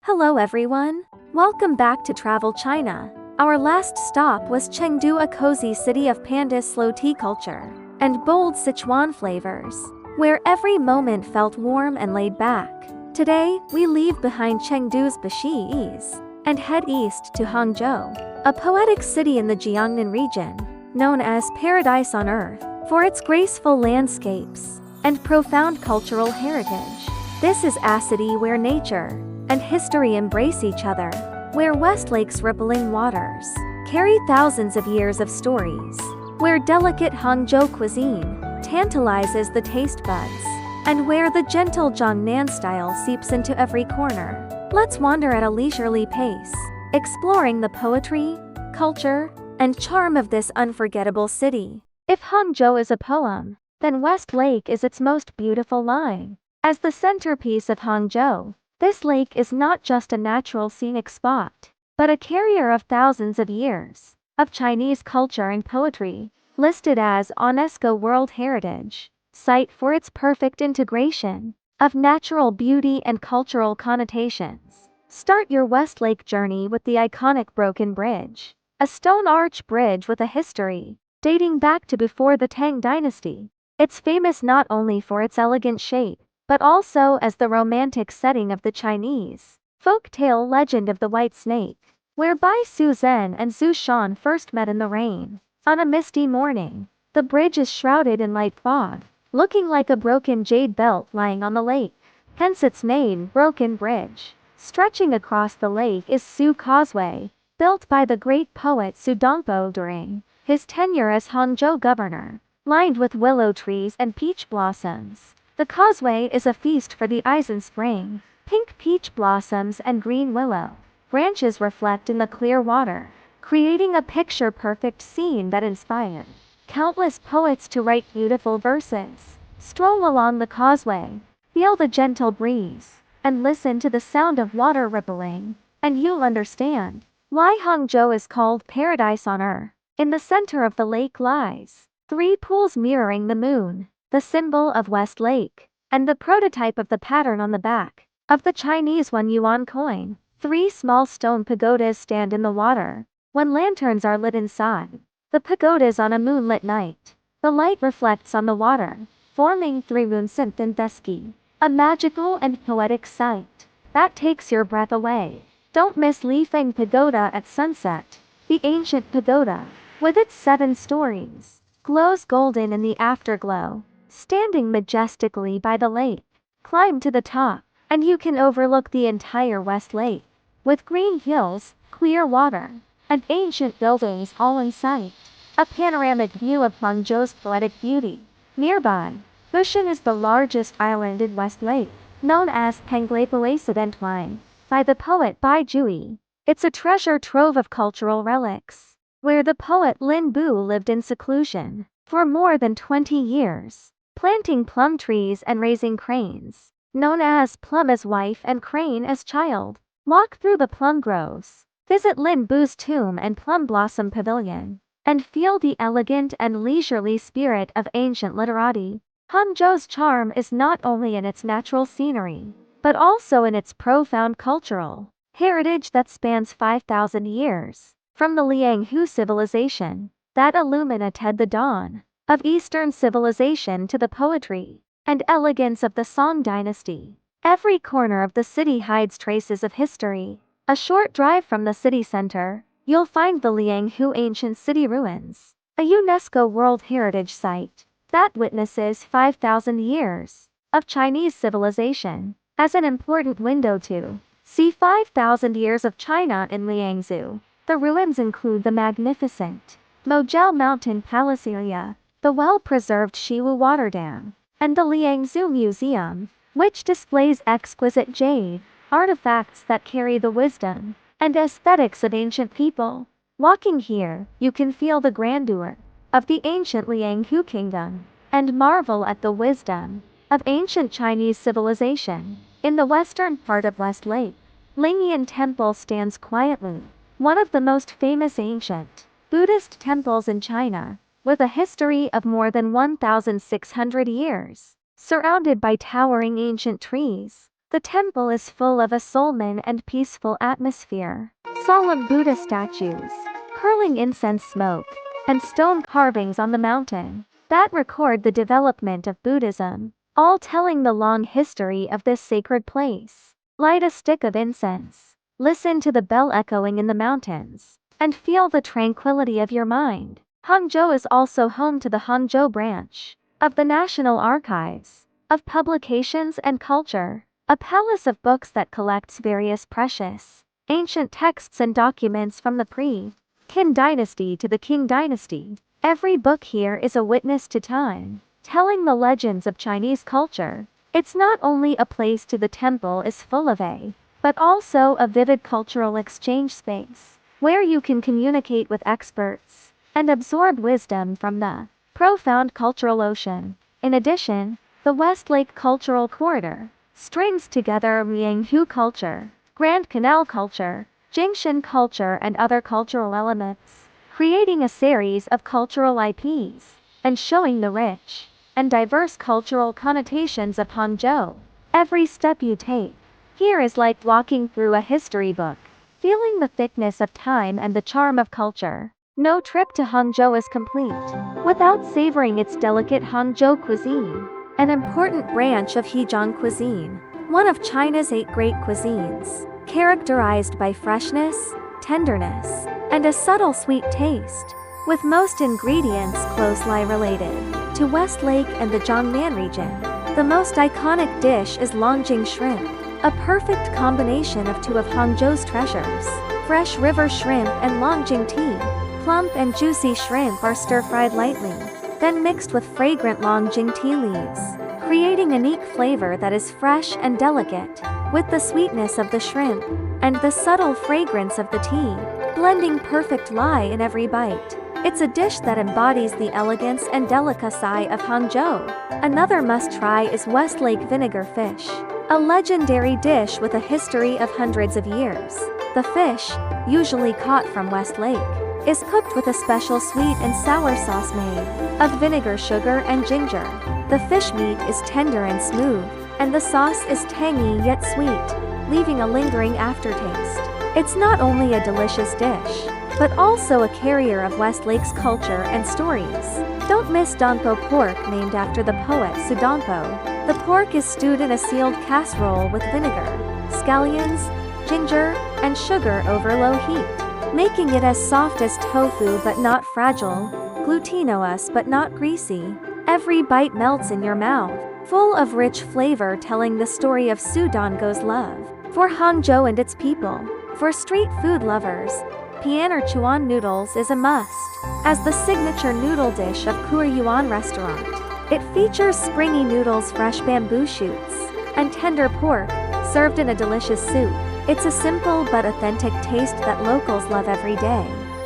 Hello everyone. Welcome back to Travel China. Our last stop was Chengdu, a cozy city of panda slow tea culture and bold Sichuan flavors, where every moment felt warm and laid back. Today, we leave behind Chengdu's Bashi and head east to Hangzhou, a poetic city in the Jiangnan region, known as Paradise on Earth, for its graceful landscapes and profound cultural heritage. This is a city where nature and history embrace each other, where Westlake's rippling waters carry thousands of years of stories, where delicate Hangzhou cuisine tantalizes the taste buds, and where the gentle Jiangnan style seeps into every corner. Let's wander at a leisurely pace, exploring the poetry, culture, and charm of this unforgettable city. If Hangzhou is a poem, then Westlake is its most beautiful line. As the centerpiece of Hangzhou, this lake is not just a natural scenic spot, but a carrier of thousands of years of Chinese culture and poetry, listed as UNESCO World Heritage Site for its perfect integration of natural beauty and cultural connotations. Start your Westlake journey with the iconic Broken Bridge, a stone arch bridge with a history dating back to before the Tang Dynasty. It's famous not only for its elegant shape, but also as the romantic setting of the Chinese folk-tale legend of the White Snake, whereby Su Zhen and Zhu Shan first met in the rain. On a misty morning, the bridge is shrouded in light fog, looking like a broken jade belt lying on the lake, hence its name, Broken Bridge. Stretching across the lake is Su Causeway, built by the great poet Su Dongpo during his tenure as Hangzhou governor, lined with willow trees and peach blossoms. The causeway is a feast for the eyes in spring. Pink peach blossoms and green willow branches reflect in the clear water, creating a picture-perfect scene that inspires countless poets to write beautiful verses. Stroll along the causeway, feel the gentle breeze, and listen to the sound of water rippling, and you'll understand why Hangzhou is called Paradise on Earth. In the center of the lake lies three pools mirroring the moon, the symbol of Westlake, and the prototype of the pattern on the back of the Chinese 1 yuan coin. Three small stone pagodas stand in the water when lanterns are lit inside the pagodas on a moonlit night. The light reflects on the water, forming three Moonsynthentheski, a magical and poetic sight that takes your breath away. Don't miss Leifeng Pagoda at sunset. The ancient pagoda, with its 7 stories, glows golden in the afterglow. Standing majestically by the lake, climb to the top, and you can overlook the entire West Lake, with green hills, clear water, and ancient buildings all in sight. A panoramic view of Hangzhou's poetic beauty. Nearby, Gongchen is the largest island in West Lake, known as Feilai Peak by the poet Bai Jui. It's a treasure trove of cultural relics, where the poet Lin Bu lived in seclusion for more than 20 years. Planting plum trees and raising cranes, known as plum as wife and crane as child. Walk through the plum groves, visit Lin Bu's tomb and plum blossom pavilion, and feel the elegant and leisurely spirit of ancient literati. Hangzhou's charm is not only in its natural scenery, but also in its profound cultural heritage that spans 5,000 years, from the Lianghu civilization that illuminated the dawn of Eastern civilization to the poetry and elegance of the Song Dynasty. Every corner of the city hides traces of history. A short drive from the city center, you'll find the Lianghu Ancient City Ruins, a UNESCO World Heritage Site that witnesses 5,000 years of Chinese civilization. As an important window to see 5,000 years of China in Liangzhou, the ruins include the magnificent Mogel Mountain Palace area, the well-preserved Shiwu Water Dam, and the Liangzhou Museum, which displays exquisite jade artifacts that carry the wisdom and aesthetics of ancient people. Walking here, you can feel the grandeur of the ancient Lianghu kingdom and marvel at the wisdom of ancient Chinese civilization. In the western part of West Lake, Lingyan Temple stands quietly, one of the most famous ancient Buddhist temples in China, with a history of more than 1,600 years. Surrounded by towering ancient trees, The temple is full of a solemn and peaceful atmosphere. Solemn Buddha statues, curling incense smoke, and stone carvings on the mountain that record the development of Buddhism, all telling the long history of this sacred place. Light a stick of incense, listen to the bell echoing in the mountains, and feel the tranquility of your mind. Hangzhou is also home to the Hangzhou branch of the National Archives of Publications and Culture, a palace of books that collects various precious, ancient texts and documents from the pre-Qin dynasty to the Qing dynasty. Every book here is a witness to time, telling the legends of Chinese culture. It's not only a place to the temple is full of but also a vivid cultural exchange space, where you can communicate with experts and absorb wisdom from the profound cultural ocean. In addition, the West Lake Cultural Corridor strings together Lianghu culture, Grand Canal culture, Jingxin culture and other cultural elements, creating a series of cultural IPs, and showing the rich and diverse cultural connotations of Hangzhou. Every step you take here is like walking through a history book, feeling the thickness of time and the charm of culture. No trip to Hangzhou is complete without savoring its delicate Hangzhou cuisine, an important branch of Hejiang cuisine, one of China's 8 great cuisines, characterized by freshness, tenderness, and a subtle sweet taste, with most ingredients closely related to West Lake and the Jiangnan region. The most iconic dish is Longjing shrimp, a perfect combination of 2 of Hangzhou's treasures. Fresh river shrimp and Longjing tea. Plump and juicy shrimp are stir-fried lightly, then mixed with fragrant Longjing tea leaves, creating a unique flavor that is fresh and delicate, with the sweetness of the shrimp and the subtle fragrance of the tea, blending perfectly in every bite. It's a dish that embodies the elegance and delicacy of Hangzhou. Another must-try is West Lake vinegar fish, a legendary dish with a history of hundreds of years. The fish, usually caught from West Lake, is cooked with a special sweet and sour sauce made of vinegar, sugar, and ginger. The fish meat is tender and smooth, and the sauce is tangy yet sweet, leaving a lingering aftertaste. It's not only a delicious dish, but also a carrier of West Lake's culture and stories. Don't miss Donpo pork, named after the poet Sudanpo. The pork is stewed in a sealed casserole with vinegar, scallions, ginger, and sugar over low heat, making it as soft as tofu but not fragile, glutinous but not greasy. Every bite melts in your mouth, full of rich flavor telling the story of Sudango's love for Hangzhou and its people. For street food lovers, Chuan noodles is a must, as the signature noodle dish of Yuan restaurant. It features springy noodles, fresh bamboo shoots, and tender pork, served in a delicious soup. It's a simple but authentic taste that locals love every day.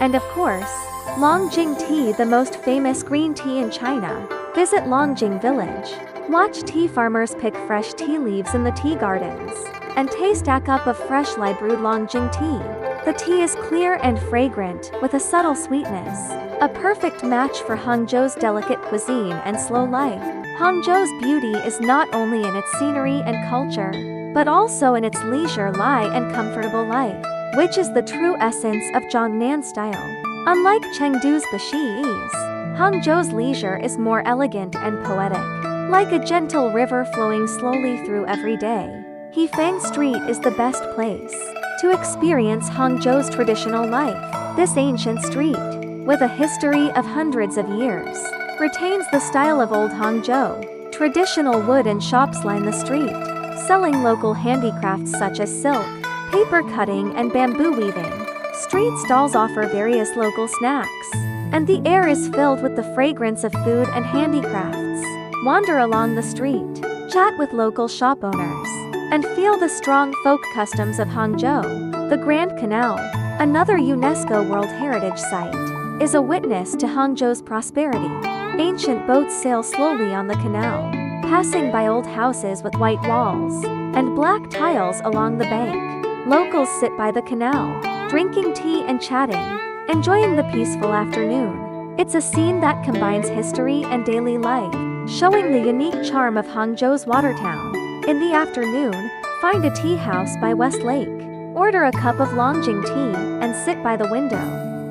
And of course, Longjing tea, the most famous green tea in China. Visit Longjing village. Watch tea farmers pick fresh tea leaves in the tea gardens, and taste a cup of freshly brewed Longjing tea. The tea is clear and fragrant, with a subtle sweetness, a perfect match for Hangzhou's delicate cuisine and slow life. Hangzhou's beauty is not only in its scenery and culture, but also in its leisure and comfortable life, which is the true essence of Jiangnan style. Unlike Chengdu's Bashi ease, Hangzhou's leisure is more elegant and poetic, like a gentle river flowing slowly through every day. Hefang Street is the best place to experience Hangzhou's traditional life. This ancient street, with a history of hundreds of years, retains the style of old Hangzhou. Traditional wooden shops line the street, selling local handicrafts such as silk, paper cutting, and bamboo weaving. Street stalls offer various local snacks, and the air is filled with the fragrance of food and handicrafts. Wander along the street, chat with local shop owners, and feel the strong folk customs of Hangzhou. The Grand Canal, another UNESCO World Heritage Site, is a witness to Hangzhou's prosperity. Ancient boats sail slowly on the canal, passing by old houses with white walls and black tiles along the bank. Locals sit by the canal, drinking tea and chatting, enjoying the peaceful afternoon. It's a scene that combines history and daily life, showing the unique charm of Hangzhou's water town. In the afternoon, Find a tea house by West Lake. Order a cup of Longjing tea and sit by the window.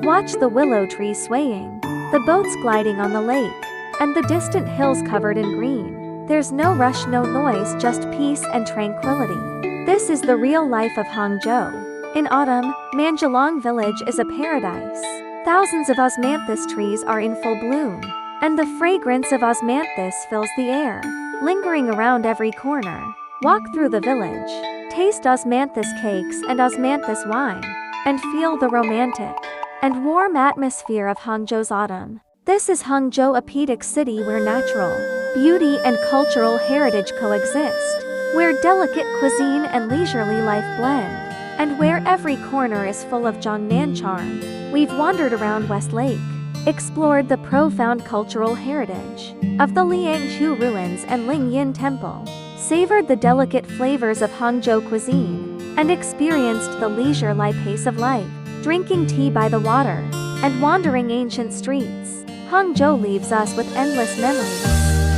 Watch the willow trees swaying, the boats gliding on the lake, and the distant hills covered in green. There's no rush, no noise, just peace and tranquility. This is the real life of Hangzhou. In autumn, Manjilang village is a paradise. Thousands of osmanthus trees are in full bloom, and the fragrance of osmanthus fills the air, lingering around every corner. Walk through the village, taste osmanthus cakes and osmanthus wine, and feel the romantic and warm atmosphere of Hangzhou's autumn. This is Hangzhou, a peatic city where natural beauty and cultural heritage coexist, where delicate cuisine and leisurely life blend, and where every corner is full of Zhongnan charm. We've wandered around West Lake, explored the profound cultural heritage of the Lianghu ruins and Lingyin Temple, savored the delicate flavors of Hangzhou cuisine, and experienced the leisure-like pace of life, drinking tea by the water and wandering ancient streets. Hangzhou leaves us with endless memories.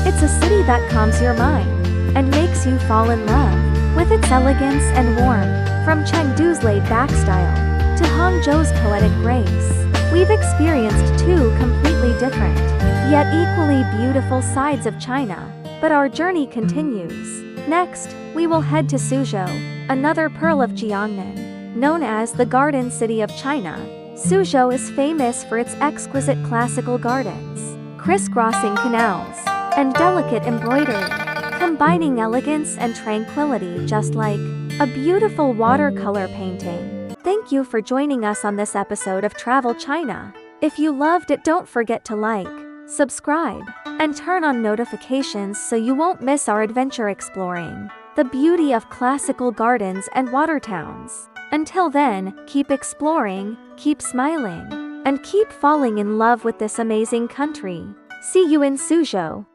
It's a city that calms your mind and makes you fall in love with its elegance and warmth. From Chengdu's laid-back style to Hangzhou's poetic grace, we've experienced two completely different, yet equally beautiful sides of China. But our journey continues. Next, we will head to Suzhou, another pearl of Jiangnan. Known as the Garden City of China, Suzhou is famous for its exquisite classical gardens, crisscrossing canals, and delicate embroidery, combining elegance and tranquility just like a beautiful watercolor painting. Thank you for joining us on this episode of Travel China. If you loved it, don't forget to like, subscribe, and turn on notifications so you won't miss our adventure exploring the beauty of classical gardens and water towns. Until then, keep exploring, keep smiling, and keep falling in love with this amazing country. See you in Suzhou.